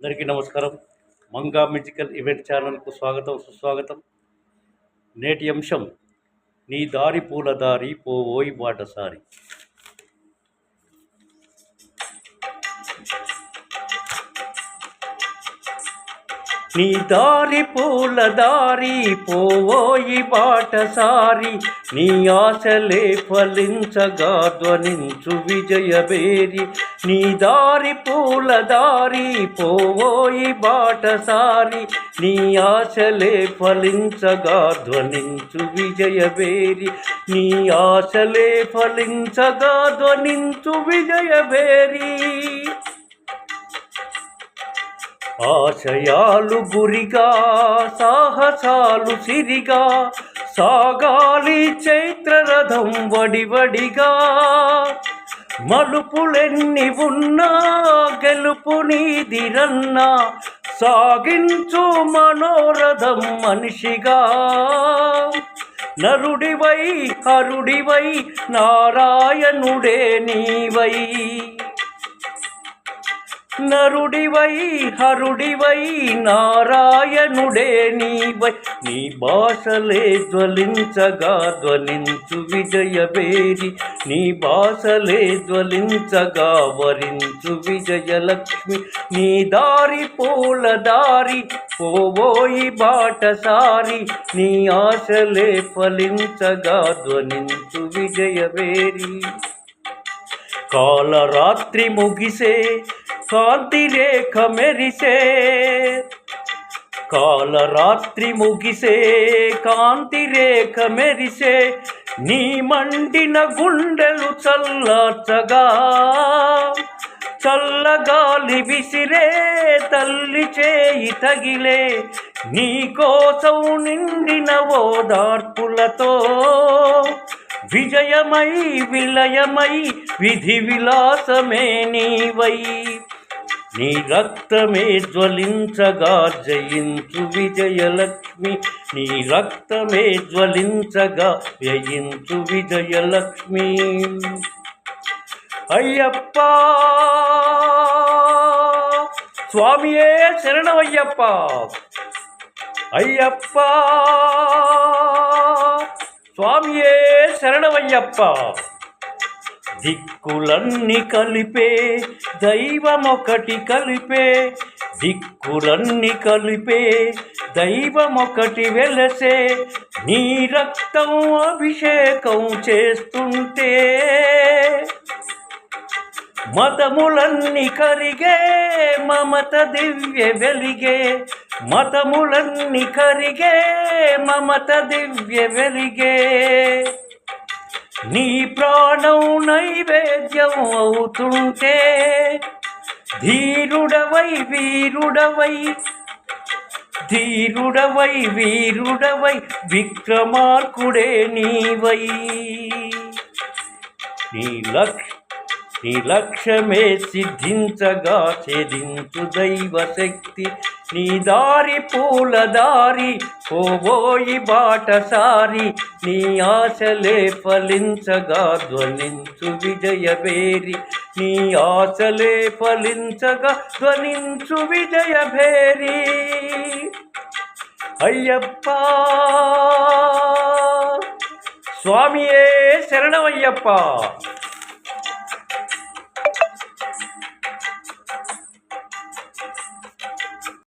అందరికీ నమస్కారం. Manga musical event ఛానల్కు స్వాగతం, సుస్వాగతం. నేటి అంశం నీ దారి పూల దారి పోవోయి బాటసారి. నీ దారి పూల దారి పోవోయి బాటసారి, నీ ఆశలే ఫలించగా ధ్వనించు విజయబేరి. నీ దారి పూల దారి పోవోయి బాటసారి, నీ ఆశలే ఫలించగా ధ్వనించు విజయబేరి. నీ ఆశలే ఫలించగా ధ్వనించు విజయబేరి. ఆశయాలు గురిగా సాహసాలు సిరిగా సాగాలి చైత్రరథం వడివడిగా. మలుపులెన్ని ఉన్నా గెలుపు నీదిరన్నా, సాగించు మనోరథం మనిషిగా. నరుడివై హరుడివై నారాయణుడే నీవై, నరుడివై హరుడివై నారాయణుడే నీవై. నీ భాషలే జ్వలించగా ధ్వనించు విజయబేరి, నీ భాషలే జ్వలించగా వరించు విజయలక్ష్మి. నీ దారి పూల దారి పోవోయి బాటసారి, నీ ఆశలే ఫలించగా ధ్వనించు విజయబేరి. కాలరాత్రి ముగిసే కాంతి రేఖ మెరిసే, కాలరాత్రి ముగిసే కాంతి రేఖ మెరిసే. నీ మండిన గుండెలు చల్లార్చగా చల్లగాలి విసిరే తల్లి చేయి తగిలే. నీ కోసం నిండిన ఓదార్పులతో విజయమై విలయమై విధి విలాసమే నీవై. నీ రక్తమే జ్వలించగా జయించు విజయలక్ష్మి, నీ రక్తమే జ్వలించగా జయించు విజయలక్ష్మి. అయ్యప్ప స్వామియే శరణమయ్యప్ప, అయ్యప్ప స్వామియే శరణమయ్యప్ప. దిక్కులన్నీ కలిపే దైవమొకటి కలిపే, దిక్కులన్నీ కలిపే దైవమొకటి వెలసే. నీ రక్తం అభిషేకం చేస్తుంటే మతములన్నీ కరిగే మమత దివ్య వెలిగే, మతములన్నీ కరిగే మమత దివ్య వెలిగే. నీ ప్రాణం నైవేద్యం అవుతుంటే ధీరుడవై వీరుడవై, ధీరుడవై వీరుడవై విక్రమార్కుడే నీవై. నీ లక్ష్యమే సిద్ధించగా ఛేదించు దైవశక్తి. నీ దారి పూల దారి పోవోయి బాటసారి, నీ ఆశలే ఫలించగా ధ్వనించు విజయబేరి. నీ ఆశలే ఫలించగా ధ్వనించు విజయబేరి. అయ్యప్ప స్వామియే శరణమయ్యప్ప.